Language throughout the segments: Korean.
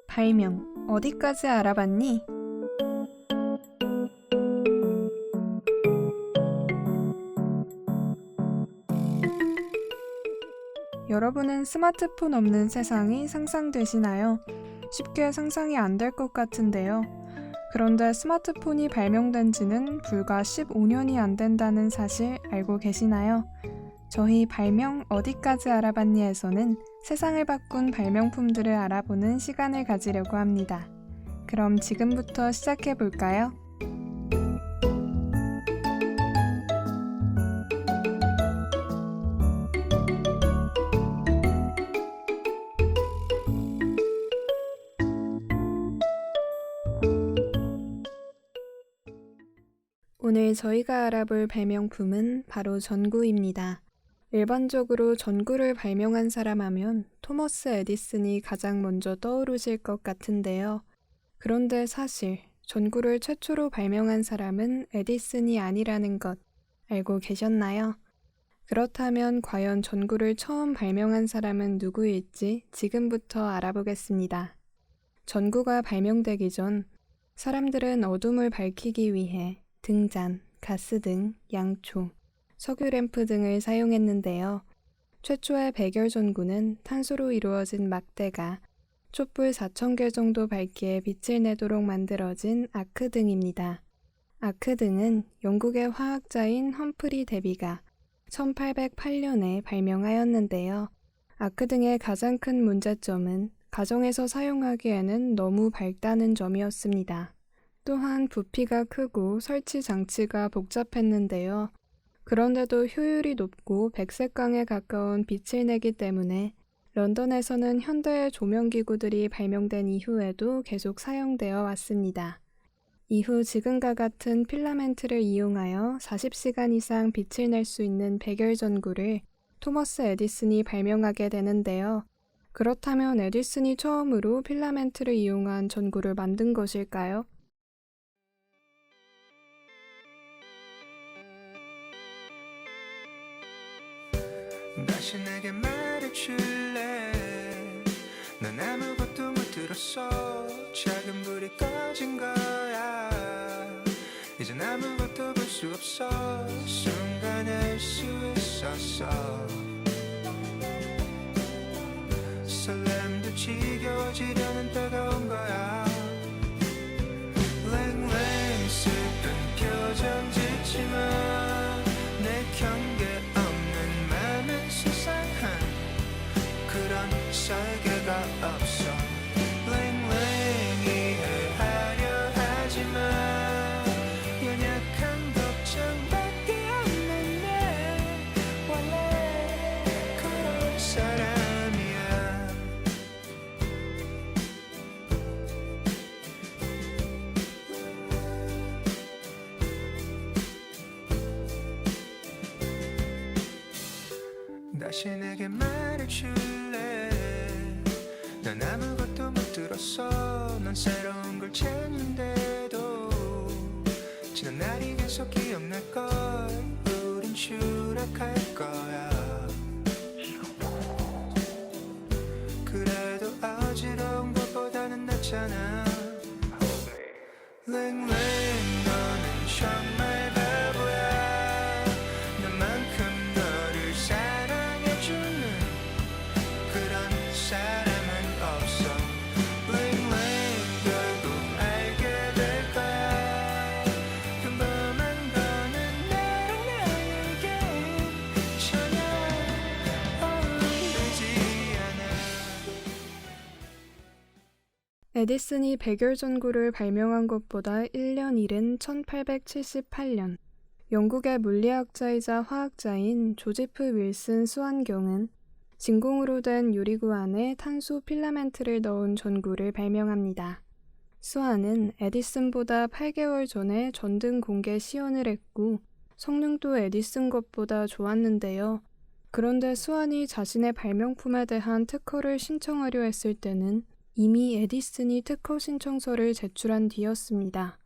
발명, 어디까지 알아봤니? 여러분은 스마트폰 없는 세상이 상상되시나요? 쉽게 상상이 안 될 것 같은데요. 그런데 스마트폰이 발명된 지는 불과 15년이 안 된다는 사실 알고 계시나요? 저희 발명 어디까지 알아봤니에서는 세상을 바꾼 발명품들을 알아보는 시간을 가지려고 합니다. 그럼 지금부터 시작해 볼까요? 오늘 저희가 알아볼 발명품은 바로 전구입니다. 일반적으로 전구를 발명한 사람 하면 토머스 에디슨이 가장 먼저 떠오르실 것 같은데요. 그런데 사실 전구를 최초로 발명한 사람은 에디슨이 아니라는 것 알고 계셨나요? 그렇다면 과연 전구를 처음 발명한 사람은 누구일지 지금부터 알아보겠습니다. 전구가 발명되기 전 사람들은 어둠을 밝히기 위해 등잔, 가스등, 양초, 석유 램프 등을 사용했는데요. 최초의 백열 전구는 탄소로 이루어진 막대가 촛불 4,000개 정도 밝기에 빛을 내도록 만들어진 아크등입니다. 아크등은 영국의 화학자인 험프리 데비가 1808년에 발명하였는데요. 아크등의 가장 큰 문제점은 가정에서 사용하기에는 너무 밝다는 점이었습니다. 또한 부피가 크고 설치 장치가 복잡했는데요. 그런데도 효율이 높고 백색광에 가까운 빛을 내기 때문에 런던에서는 현대의 조명기구들이 발명된 이후에도 계속 사용되어 왔습니다. 이후 지금과 같은 필라멘트를 이용하여 40시간 이상 빛을 낼 수 있는 백열 전구를 토머스 에디슨이 발명하게 되는데요. 그렇다면 에디슨이 처음으로 필라멘트를 이용한 전구를 만든 것일까요? 다시 내게 말해줄래. 난 아무것도 못 들었어. 작은 불이 꺼진 거야. 이젠 아무것도 볼 수 없어. 순간 알 수 있었어. 설렘도 지겨워지려는 때가 온 거야. 랭랭 슬픈 표정 짓지만 내 경계 수상한 그런 설계가 없어. 랭랭 이해하려 하지만 연약한 걱정밖에 없는데 원래 그런 사람이야. 다시 내게 말해줄래. 난 아무것도 못 들었어. 넌 새로운 걸 찾는데도 지난 날이 계속 기억날걸. 우린 추락할 거야. 그래도 어지러운 것보다는 낫잖아. 랭랭 너는 정말 바보야. 나만큼 너를 사랑해주는 그런 사람은 없어. 랭랭 결국 알게 될 거야. 평범한 거는 나랑 나에게 전혀 어울리지 않아. 에디슨이 백열 전구를 발명한 것보다 1년 이른 1878년, 영국의 물리학자이자 화학자인 조지프 윌슨 스완경은 진공으로 된 유리구 안에 탄소 필라멘트를 넣은 전구를 발명합니다. 스완은 에디슨보다 8개월 전에 전등 공개 시연을 했고 성능도 에디슨 것보다 좋았는데요. 그런데 스완이 자신의 발명품에 대한 특허를 신청하려 했을 때는 이미 에디슨이 특허 신청서를 제출한 뒤였습니다.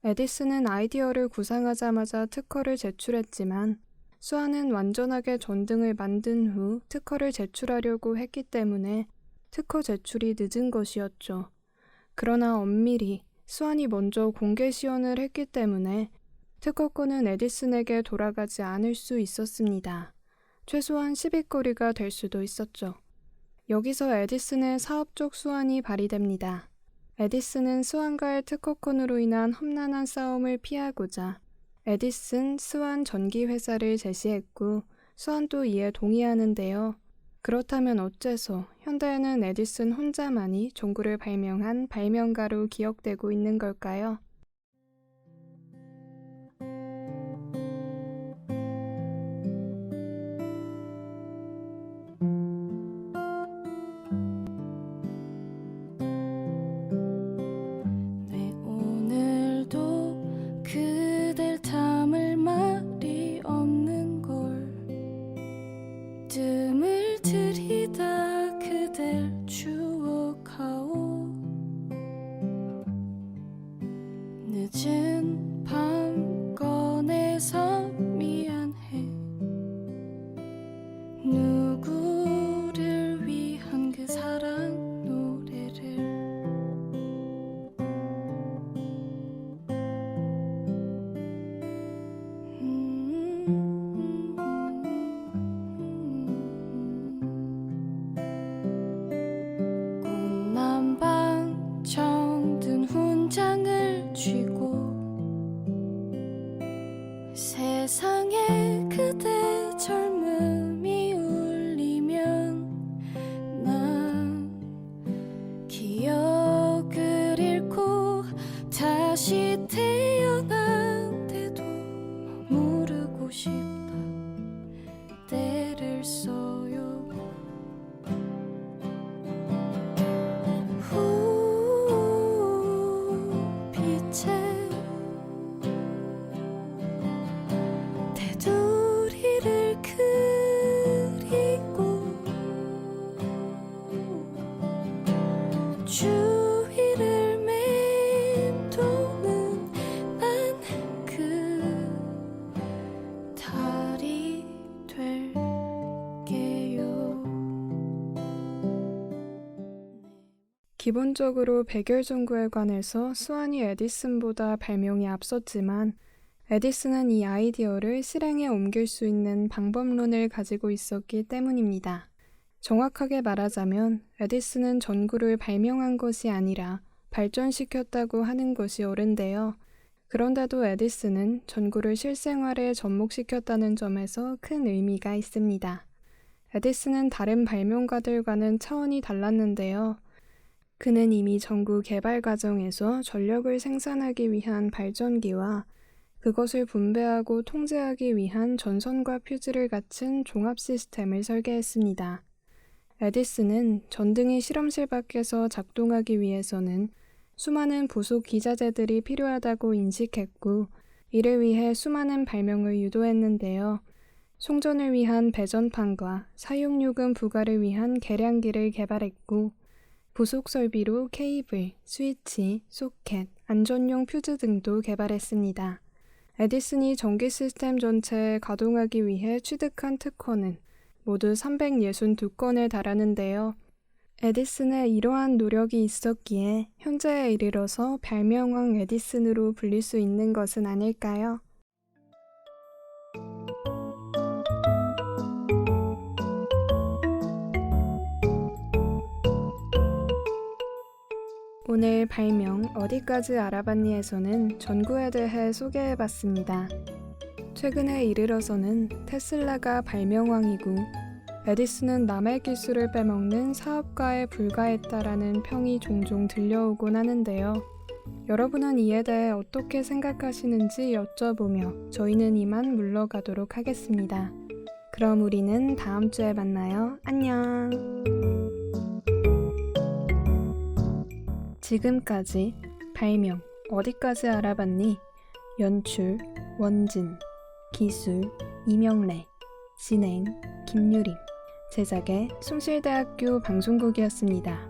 에디슨은 아이디어를 구상하자마자 특허를 제출했지만 스완은 완전하게 전등을 만든 후 특허를 제출하려고 했기 때문에 특허 제출이 늦은 것이었죠. 그러나 엄밀히 수완이 먼저 공개 시연을 했기 때문에 특허권은 에디슨에게 돌아가지 않을 수 있었습니다. 최소한 시비거리가 될 수도 있었죠. 여기서 에디슨의 사업적 수완이 발휘됩니다. 에디슨은 스완과의 특허권으로 인한 험난한 싸움을 피하고자 에디슨 스완 전기 회사를 제시했고 스완도 이에 동의하는데요. 그렇다면 어째서 현대에는 에디슨 혼자만이 전구를 발명한 발명가로 기억되고 있는 걸까요? 네, 오늘도 그댈 담을 말이 없는 걸 뜸을 들이다 그댈 추억하오 늦은 밤 꺼내서 미안해 누구를 위한 그 사랑 노래를 꽃남방 정든 훈장을 쥐고 세상에 그대 젊음이 울리면 난 기억을 잃고 다시 태어난데도 모르고 싶다 때를 써요 빛에 테두리를 그리고 주위를 맴도는 난 그 달이 될게요. 기본적으로 백열전구에 관해서 스완이 에디슨보다 발명이 앞섰지만 에디슨은 이 아이디어를 실행에 옮길 수 있는 방법론을 가지고 있었기 때문입니다. 정확하게 말하자면 에디슨은 전구를 발명한 것이 아니라 발전시켰다고 하는 것이 옳은데요. 그런데도 에디슨은 전구를 실생활에 접목시켰다는 점에서 큰 의미가 있습니다. 에디슨은 다른 발명가들과는 차원이 달랐는데요. 그는 이미 전구 개발 과정에서 전력을 생산하기 위한 발전기와 그것을 분배하고 통제하기 위한 전선과 퓨즈를 갖춘 종합 시스템을 설계했습니다. 에디슨은 전등이 실험실 밖에서 작동하기 위해서는 수많은 부속 기자재들이 필요하다고 인식했고 이를 위해 수많은 발명을 유도했는데요. 송전을 위한 배전판과 사용요금 부과를 위한 계량기를 개발했고 부속 설비로 케이블, 스위치, 소켓, 안전용 퓨즈 등도 개발했습니다. 에디슨이 전기 시스템 전체에 가동하기 위해 취득한 특허는 모두 362건에 달하는데요. 에디슨의 이러한 노력이 있었기에 현재에 이르러서 발명왕 에디슨으로 불릴 수 있는 것은 아닐까요? 오늘 발명 어디까지 알아봤니에서는 전구에 대해 소개해봤습니다. 최근에 이르러서는 테슬라가 발명왕이고 에디슨은 남의 기술을 빼먹는 사업가에 불과했다라는 평이 종종 들려오곤 하는데요. 여러분은 이에 대해 어떻게 생각하시는지 여쭤보며 저희는 이만 물러가도록 하겠습니다. 그럼 우리는 다음 주에 만나요. 안녕! 지금까지 발명 어디까지 알아봤니? 연출 원진, 기술 이명래, 진행 김유림, 제작의 숭실대학교 방송국이었습니다.